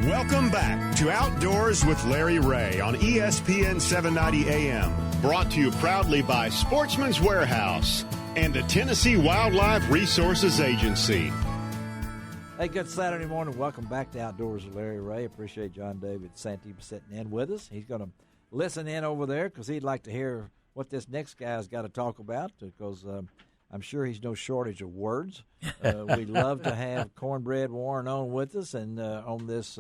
Welcome back to Outdoors with Larry Ray on ESPN 790 AM. Brought to you proudly by Sportsman's Warehouse and the Tennessee Wildlife Resources Agency. Hey, good Saturday morning. Welcome back to Outdoors with Larry Ray. Appreciate John David Santee sitting in with us. He's going to listen in over there because he'd like to hear what this next guy's got to talk about because I'm sure he's no shortage of words. We'd love to have Cornbread Warren on with us and on this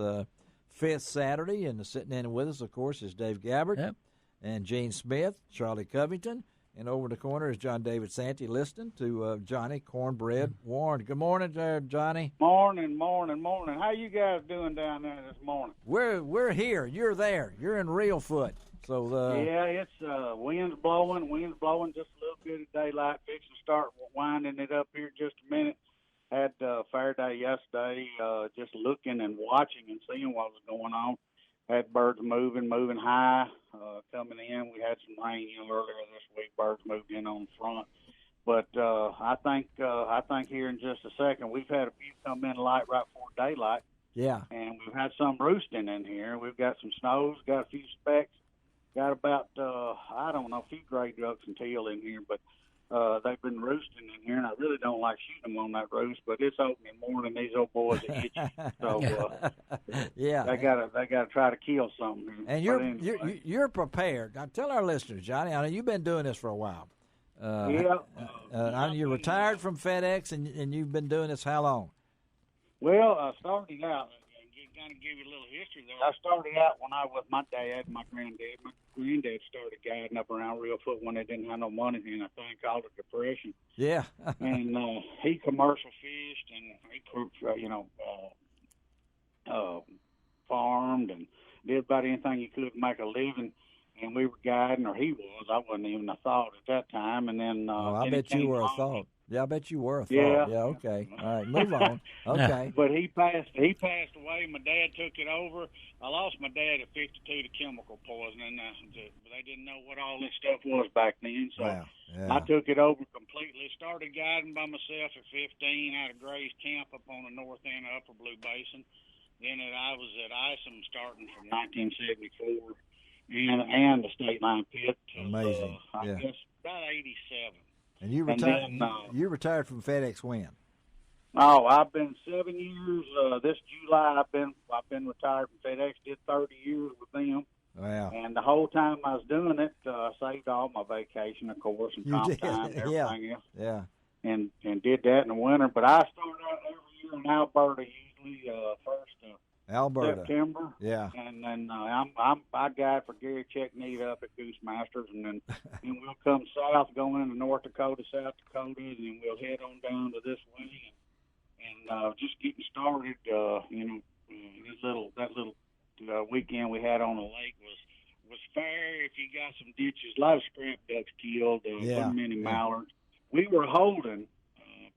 fifth Saturday. And sitting in with us, of course, is Dave Gabbard and Gene Smith, Charlie Covington. And over in the corner is John David Santee listening to Johnny Cornbread Warren. Good morning there, Johnny. Morning. How you guys doing down there this morning? We're here. You're there. You're in real foot. So yeah, it's wind's blowing just a little bit of daylight. Fixing to start winding it up here in just a minute. Had a fair day yesterday, just looking and watching and seeing what was going on. Had birds moving high, coming in. We had some rain earlier this week. Birds moved in on the front. But I think here in just a second, we've had a few come in light right before daylight. Yeah. And we've had some roosting in here. We've got some snows, got a few specks. Got about, a few gray ducks and teal in here, but they've been roosting in here, and I really don't like shooting them on that roost, but it's opening more than these old boys are itchy. So, yeah, they gotta try to kill something. And you're prepared. Now, tell our listeners, Johnny, I know you've been doing this for a while. You're retired from FedEx, and you've been doing this how long? Well, I started out. Kind of give you a little history there. I started out when I was my dad and my granddad. My granddad started guiding up around Real Foot when they didn't have no money in, I think, called it Depression. Yeah. And he commercial fished and he farmed and did about anything he could to make a living. And we were guiding, or he was. I wasn't even a thought at that time. And then I bet you were a thought. Yeah, I bet you were a thought. Yeah. Okay. All right, move on. Okay. But he passed away. My dad took it over. I lost my dad at 52 to chemical poisoning. But they didn't know what all this stuff was back then. So I took it over completely. Started guiding by myself at 15 out of Gray's Camp up on the north end of Upper Blue Basin. Then I was at Isom starting from 1974 and the State Line Pit. Amazing. I guess about 87. And you retired. You retired from FedEx when? Oh, I've been 7 years. This July, I've been retired from FedEx. Did 30 years with them. Wow! And the whole time I was doing it, I saved all my vacation, of course, and comp time, and everything else. Yeah. And did that in the winter. But I start out every year in Alberta, usually first. Alberta. September. Yeah. And then I guide for Gary Checkneat up at Goose Masters, and then and we'll come south, going into North Dakota, South Dakota, and then we'll head on down to this way, and just getting started. That little weekend we had on the lake was fair. If you got some ditches, a lot of scrap ducks killed, so many mallards. We were holding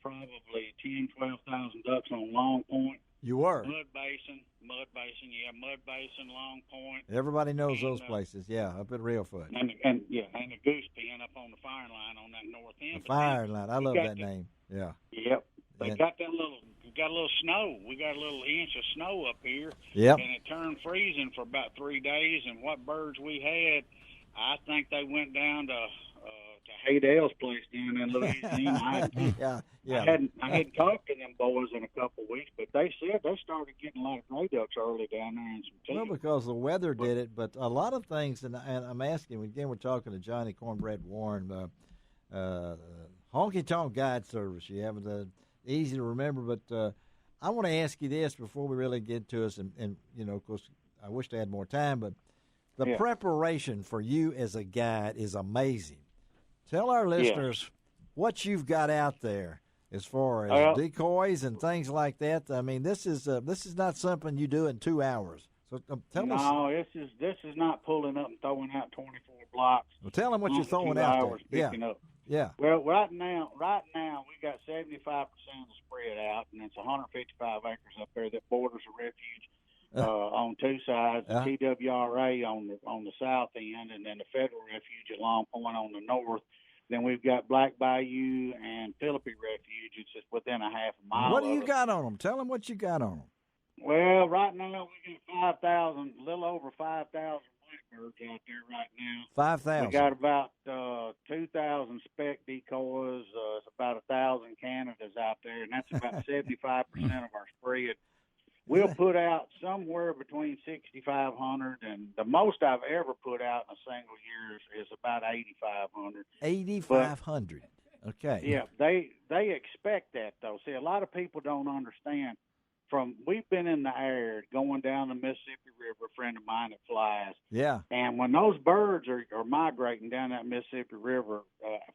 probably 12,000 ducks on Long Point. You were? Mud Basin, Long Point. Everybody knows those places, up at Real Foot. And the goose pen up on the firing line on that north end. The firing line, I love that name. Yeah. Yep. They got a little snow. We got a little inch of snow up here. Yep. And it turned freezing for about 3 days. And what birds we had, I think they went down to Haydell's place down in Louisiana. I hadn't talked to them boys in a couple of weeks, but they said they started getting a lot of gray ducks early down there and some teal. Well, because the weather did it, but a lot of things, and I'm asking, again, we're talking to Johnny Cornbread Warren, Honky Tonk Guide Service. You have the easy to remember, but I want to ask you this before we really get to us, and of course, I wish they had more time, but the preparation for you as a guide is amazing. Tell our listeners what you've got out there as far as decoys and things like that. I mean, this is not something you do in 2 hours. So tell us. No, this is not pulling up and throwing out 24 blocks. Well, tell them what you're throwing out there. Picking up. Yeah. Well, right now we got 75% of the spread out, and it's 155 acres up there that borders the refuge. On two sides, the TWRA on the south end, and then the federal refuge at Long Point on the north. Then we've got Black Bayou and Philippi Refuge. It's just within a half a mile. What do you got on them? Tell them what you got on them. Well, right now we got 5,000, a little over 5,000 blackbirds out there right now. 5,000. We got about 2,000 spec decoys. It's about 1,000 Canadas out there, and that's about 75% of our spread. We'll put out somewhere between 6,500, and the most I've ever put out in a single year is about 8,500. 8,500. Okay. Yeah, they expect that though. See, a lot of people don't understand. We've been in the air going down the Mississippi River. A friend of mine that flies. Yeah. And when those birds are migrating down that Mississippi River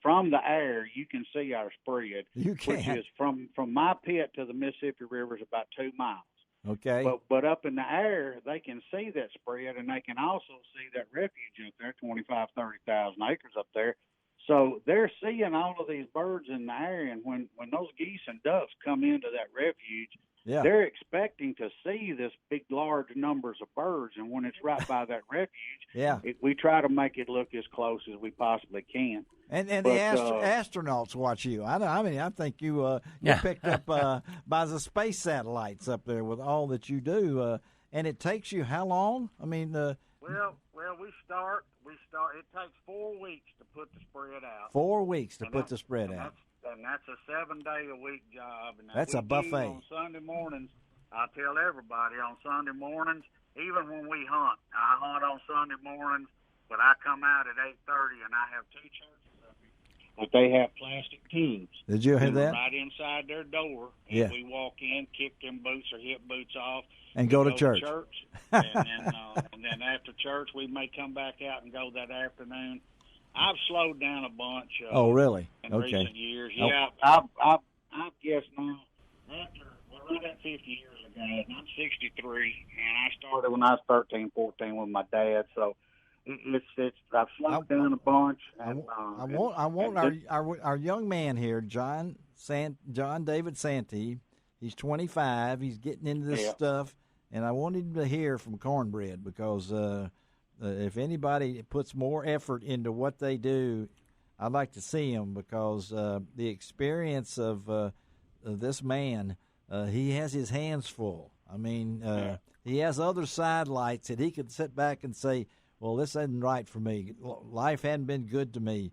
from the air, you can see our spread. You can. Which is from my pit to the Mississippi River is about 2 miles. Okay. But up in the air, they can see that spread, and they can also see that refuge up there, 25, 30,000 acres up there. So they're seeing all of these birds in the air, and when those geese and ducks come into that refuge, yeah, they're expecting to see this big, large numbers of birds. And when it's right by that refuge, yeah, we try to make it look as close as we possibly can. And the astronauts watch you. I think you picked up by the space satellites up there with all that you do. And it takes you how long? I mean, well, we start. It takes 4 weeks to put the spread out. 4 weeks to put the spread out. And that's a 7-day-a-week job. And that's a buffet. On Sunday mornings, I tell everybody on Sunday mornings, even when we hunt, I hunt on Sunday mornings, but I come out at 8:30 and I have 2 churches up here. But they have plastic tubes. Did you hear that? Right inside their door. And yeah. We walk in, kick them boots or hip boots off. And go to church. and then after church, we may come back out and go that afternoon. I've slowed down a bunch. Oh, really? In okay. recent years, yeah. I guess now right at 50 years ago, and I'm 63, and I started when I was 13, 14 with my dad. So I've slowed down a bunch. And, I want our young man here, John David Santee. He's 25. He's getting into this stuff, and I want him to hear from Cornbread because. If anybody puts more effort into what they do, I'd like to see him because the experience of this man, he has his hands full. I mean, he has other sidelights that he could sit back and say, well, this isn't right for me. Life hadn't been good to me.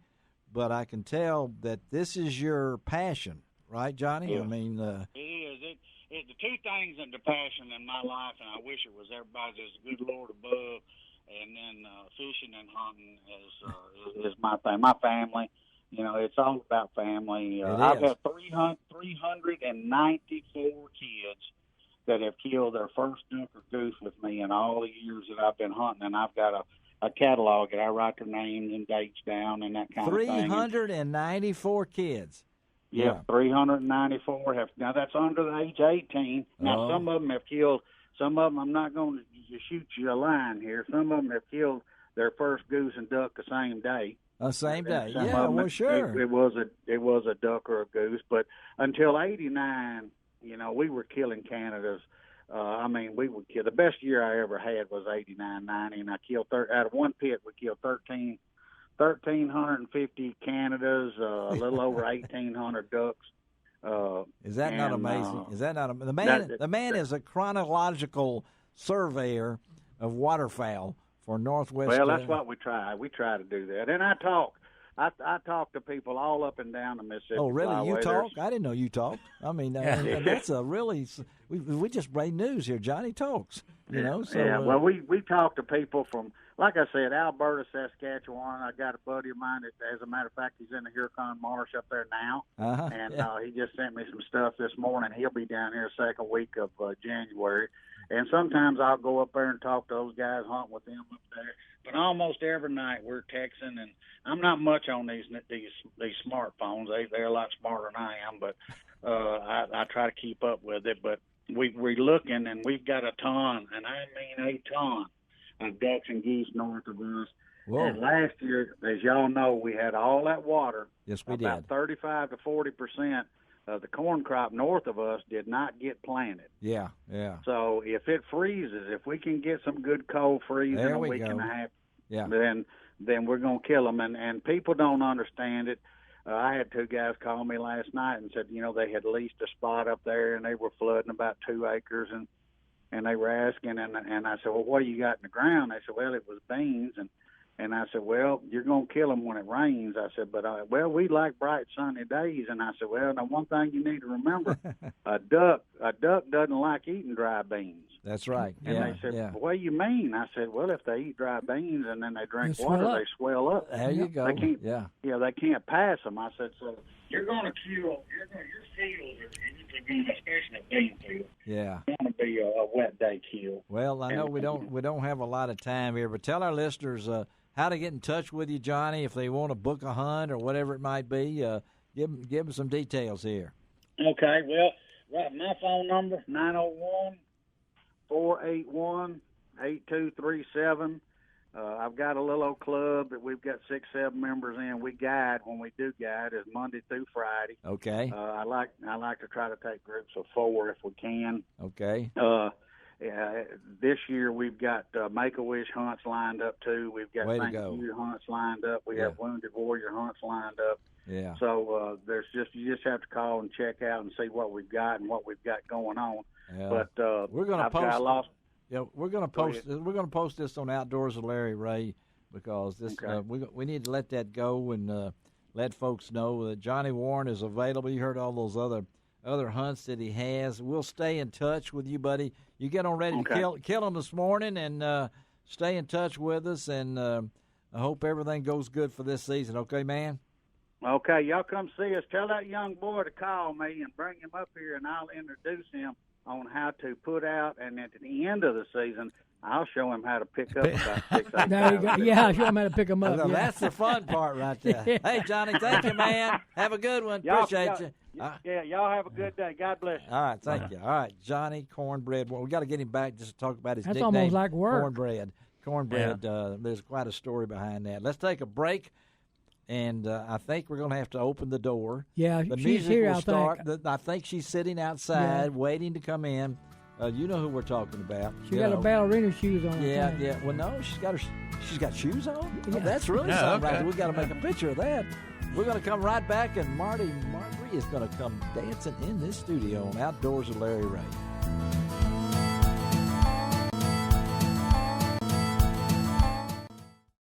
But I can tell that this is your passion, right, Johnny? Yeah. I mean, it is. The two things that the passion in my life, and I wish it was everybody's, is the good Lord above. And then fishing and hunting is my thing. My family, it's all about family. I've had 394 kids that have killed their first duck or goose with me in all the years that I've been hunting. And I've got a catalog that I write their names and dates down and that kind of thing. 394 kids. Yeah, 394 have. Now, that's under the age of 18. Now, some of them have killed. Some of them, I'm not going to shoot you a line here. Some of them have killed their first goose and duck the same day. The same day, yeah, well, sure. It was a duck or a goose, but until '89, we were killing Canadas. We would kill. The best year I ever had was '89, '90, and I killed out of one pit. We killed 1,350 Canadas, a little over 1,800 ducks. Is that not amazing? Is that not the man? The man is a chronological surveyor of waterfowl for Northwest. Well, that's what we try. We try to do that, and I talk to people all up and down the Mississippi. Oh, really? Flyway. You talk? I didn't know you talked. I mean, that's a really. We just break news here. Johnny talks. So, well, we talk to people from, like I said, Alberta, Saskatchewan. I got a buddy of mine that, as a matter of fact, he's in the Huron Marsh up there now, and he just sent me some stuff this morning. He'll be down here the second week of January, and sometimes I'll go up there and talk to those guys, hunt with them up there. But almost every night we're texting, and I'm not much on these smartphones. They're a lot smarter than I am, but I try to keep up with it. But we're looking, and we've got a ton, and I mean a ton, of ducks and geese north of us. Whoa. And last year, as y'all know, we had all that water. Yes, we about did. 35 to 40% of the corn crop north of us did not get planted. Yeah, yeah. So if it freezes, if we can get some good cold freezing a week and a half, then we're going to kill them. And people don't understand it. I had 2 guys call me last night and said, they had leased a spot up there and they were flooding about 2 acres. And and they were asking, and I said, well, what do you got in the ground? They said, well, it was beans, and I said, well, you're going to kill them when it rains. I said, but, well, we like bright sunny days. And I said, well, now one thing you need to remember, a duck doesn't like eating dry beans. That's right. And they said, well, what do you mean? I said, well, if they eat dry beans and then they drink water, they swell up. There you go. They can't, they can't pass them. I said, so you're going to kill, your fields are going to, especially a bean field. Yeah. It's going to be a wet day kill. Well, I know we don't have a lot of time here, but tell our listeners how to get in touch with you, Johnny, if they want to book a hunt or whatever it might be. Give them some details here. Okay, well, right, my phone number, 901-481-8237. I've got a little old club that we've got 6-7 members in. We guide when we do guide is Monday through Friday. Okay. I like to try to take groups of 4 if we can. Okay. This year we've got Make-A-Wish hunts lined up too. We've got Thanksgiving hunts lined up. We have Wounded Warrior hunts lined up. Yeah. So you just have to call and check out and see what we've got and what we've got going on. Yeah. But we're going to post. Yeah, we're going to post. We're going to post this on Outdoors with Larry Ray because this we need to let that go and let folks know that Johnny Warren is available. You heard all those other hunts that he has. We'll stay in touch with you, buddy. You get on ready to kill them this morning, and stay in touch with us. And I hope everything goes good for this season. Okay, man. Okay, y'all come see us. Tell that young boy to call me and bring him up here, and I'll introduce him on how to put out, and at the end of the season, I'll show him how to pick up about 6-8. There you go. Yeah, I'll show him how to pick them up. Well, that's the fun part right there. Hey, Johnny, thank you, man. Have a good one. Appreciate you. Yeah, y'all have a good day. God bless you. All right, thank you. All right, Johnny Cornbread. We got to get him back just to talk about his That's nickname. Almost like work. Cornbread. There's quite a story behind that. Let's take a break. And I think we're going to have to open the door. Yeah, the she's music here, will start. I think she's sitting outside waiting to come in. You know who we're talking about. She got her ballerina shoes on. Yeah. Well, no, she's got shoes on. Yeah. Oh, that's really something. Right. We got to make a picture of that. We're going to come right back, and Marjorie is going to come dancing in this studio on Outdoors with Larry Ray.